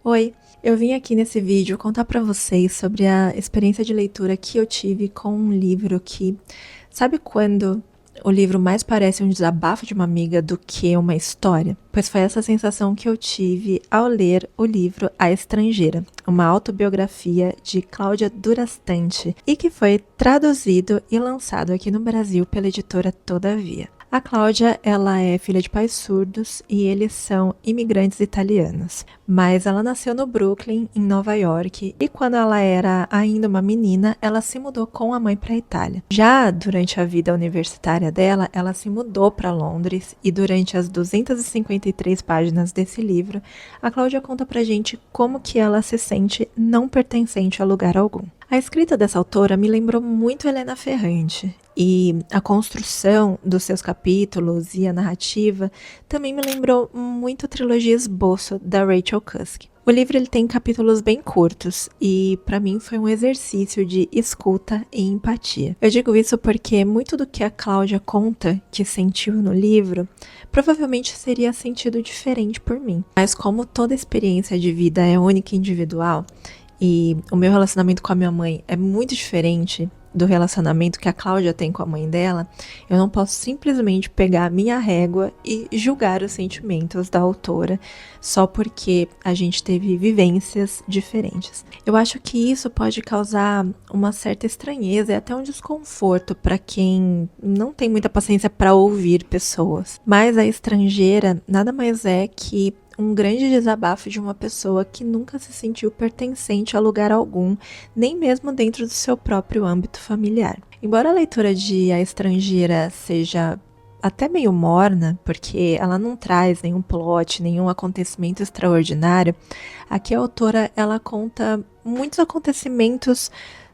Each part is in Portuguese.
Oi, eu vim aqui nesse vídeo contar pra vocês sobre a experiência de leitura que eu tive com um livro que, sabe quando o livro mais parece um desabafo de uma amiga do que uma história? Pois foi essa sensação que eu tive ao ler o livro A Estrangeira, uma autobiografia de Cláudia Durastante e que foi traduzido e lançado aqui no Brasil pela editora Todavia. A Cláudia, ela é filha de pais surdos e eles são imigrantes italianos. Mas ela nasceu no Brooklyn, em Nova York, e quando ela era ainda uma menina, ela se mudou com a mãe para a Itália. Já durante a vida universitária dela, ela se mudou para Londres e durante as 253 páginas desse livro, a Cláudia conta pra gente como que ela se sente não pertencente a lugar algum. A escrita dessa autora me lembrou muito Helena Ferrante, e a construção dos seus capítulos e a narrativa também me lembrou muito a trilogia Esboço, da Rachel Cusk. O livro ele tem capítulos bem curtos e para mim foi um exercício de escuta e empatia. Eu digo isso porque muito do que a Cláudia conta que sentiu no livro provavelmente seria sentido diferente por mim. Mas como toda experiência de vida é única e individual, e o meu relacionamento com a minha mãe é muito diferente do relacionamento que a Cláudia tem com a mãe dela, eu não posso simplesmente pegar a minha régua e julgar os sentimentos da autora só porque a gente teve vivências diferentes. Eu acho que isso pode causar uma certa estranheza e até um desconforto para quem não tem muita paciência para ouvir pessoas. Mas A Estrangeira nada mais é que um grande desabafo de uma pessoa que nunca se sentiu pertencente a lugar algum, nem mesmo dentro do seu próprio âmbito familiar. Embora a leitura de A Estrangeira seja até meio morna, porque ela não traz nenhum plot, nenhum acontecimento extraordinário, aqui a autora ela conta muitos acontecimentos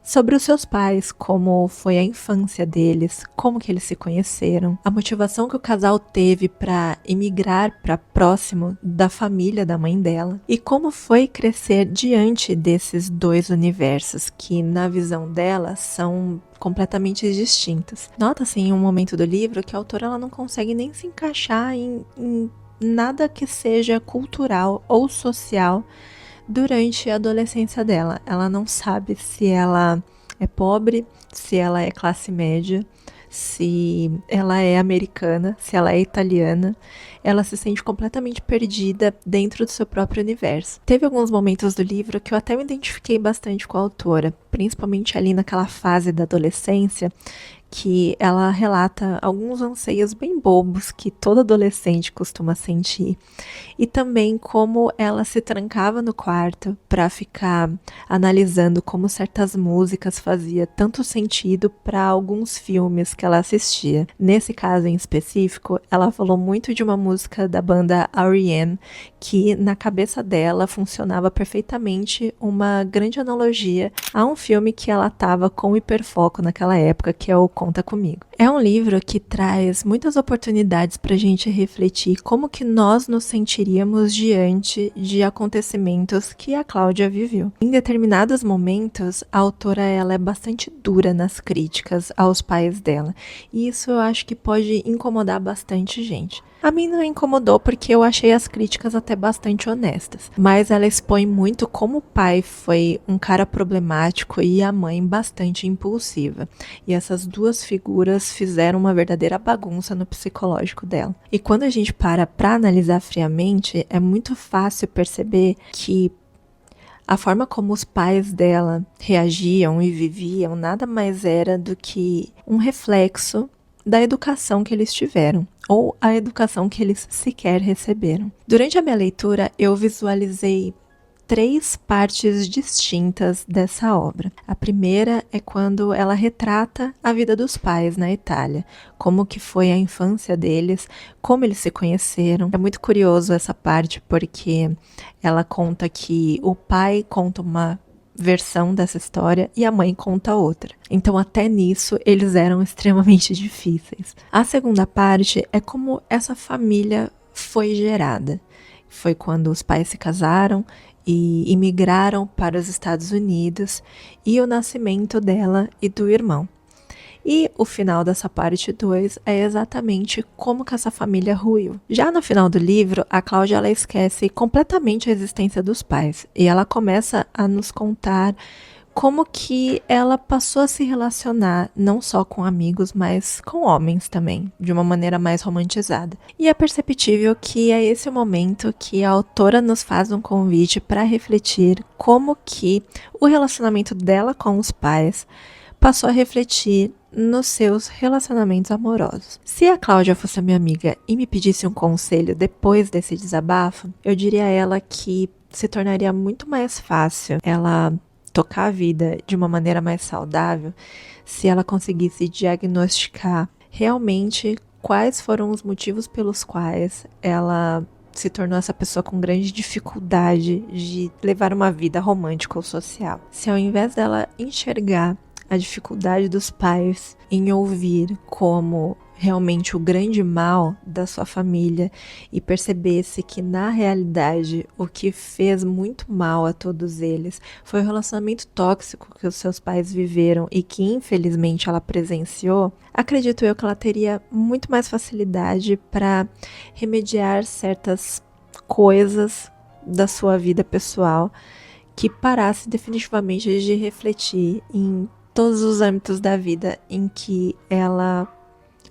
sobre os seus pais, como foi a infância deles, como que eles se conheceram, a motivação que o casal teve para emigrar para próximo da família da mãe dela e como foi crescer diante desses dois universos que, na visão dela, são completamente distintos. Nota-se em um momento do livro que a autora ela não consegue nem se encaixar em nada que seja cultural ou social durante a adolescência dela. Ela não sabe se ela é pobre, se ela é classe média, se ela é americana, se ela é italiana. Ela se sente completamente perdida dentro do seu próprio universo. Teve alguns momentos do livro que eu até me identifiquei bastante com a autora, principalmente ali naquela fase da adolescência, que ela relata alguns anseios bem bobos que todo adolescente costuma sentir. E também como ela se trancava no quarto para ficar analisando como certas músicas faziam tanto sentido para alguns filmes que ela assistia. Nesse caso em específico, ela falou muito de uma música da banda R.E.M., que na cabeça dela funcionava perfeitamente uma grande analogia a um filme que ela estava com hiperfoco naquela época, que é o Conta Comigo. É um livro que traz muitas oportunidades para a gente refletir como que nós nos sentiríamos diante de acontecimentos que a Cláudia viveu. Em determinados momentos, a autora ela é bastante dura nas críticas aos pais dela, e isso eu acho que pode incomodar bastante gente. A mim não incomodou porque eu achei as críticas até bastante honestas, mas ela expõe muito como o pai foi um cara problemático e a mãe bastante impulsiva, e essas duas figuras fizeram uma verdadeira bagunça no psicológico dela. E quando a gente para analisar friamente, é muito fácil perceber que a forma como os pais dela reagiam e viviam nada mais era do que um reflexo da educação que eles tiveram, ou a educação que eles sequer receberam. Durante a minha leitura, eu visualizei três partes distintas dessa obra. A primeira é quando ela retrata a vida dos pais na Itália, como que foi a infância deles, como eles se conheceram. É muito curioso essa parte porque ela conta que o pai conta uma versão dessa história e a mãe conta outra. Então até nisso eles eram extremamente difíceis. A segunda parte é como essa família foi gerada. Foi quando os pais se casaram e imigraram para os Estados Unidos e o nascimento dela e do irmão. E o final dessa parte 2 é exatamente como que essa família ruiu. Já no final do livro, a Cláudia ela esquece completamente a existência dos pais e ela começa a nos contar como que ela passou a se relacionar não só com amigos, mas com homens também, de uma maneira mais romantizada. E é perceptível que é esse o momento que a autora nos faz um convite para refletir como que o relacionamento dela com os pais passou a refletir nos seus relacionamentos amorosos. Se a Cláudia fosse a minha amiga e me pedisse um conselho depois desse desabafo, eu diria a ela que se tornaria muito mais fácil ela tocar a vida de uma maneira mais saudável se ela conseguisse diagnosticar realmente quais foram os motivos pelos quais ela se tornou essa pessoa com grande dificuldade de levar uma vida romântica ou social. Se ao invés dela enxergar a dificuldade dos pais em ouvir como realmente o grande mal da sua família e percebesse que na realidade o que fez muito mal a todos eles foi o relacionamento tóxico que os seus pais viveram e que infelizmente ela presenciou, acredito eu que ela teria muito mais facilidade para remediar certas coisas da sua vida pessoal que parasse definitivamente de refletir em todos os âmbitos da vida em que ela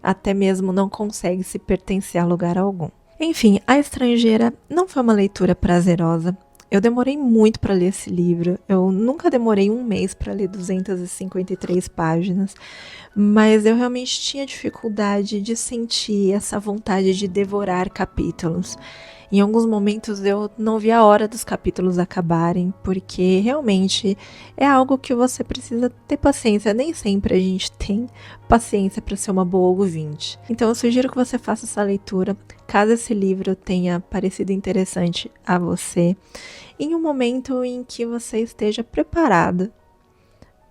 até mesmo não consegue se pertencer a lugar algum. Enfim, A Estrangeira não foi uma leitura prazerosa. Eu demorei muito para ler esse livro. Eu nunca demorei um mês para ler 253 páginas, mas eu realmente tinha dificuldade de sentir essa vontade de devorar capítulos. Em alguns momentos eu não vi a hora dos capítulos acabarem, porque realmente é algo que você precisa ter paciência. Nem sempre a gente tem paciência para ser uma boa ouvinte. Então eu sugiro que você faça essa leitura, caso esse livro tenha parecido interessante a você, em um momento em que você esteja preparado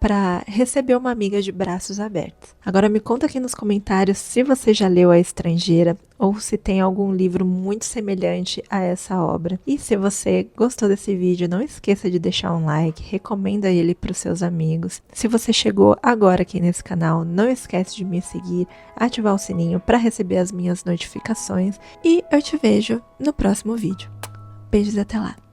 para receber uma amiga de braços abertos. Agora me conta aqui nos comentários se você já leu A Estrangeira ou se tem algum livro muito semelhante a essa obra. E se você gostou desse vídeo, não esqueça de deixar um like, recomenda ele para os seus amigos. Se você chegou agora aqui nesse canal, não esquece de me seguir, ativar o sininho para receber as minhas notificações e eu te vejo no próximo vídeo. Beijos e até lá!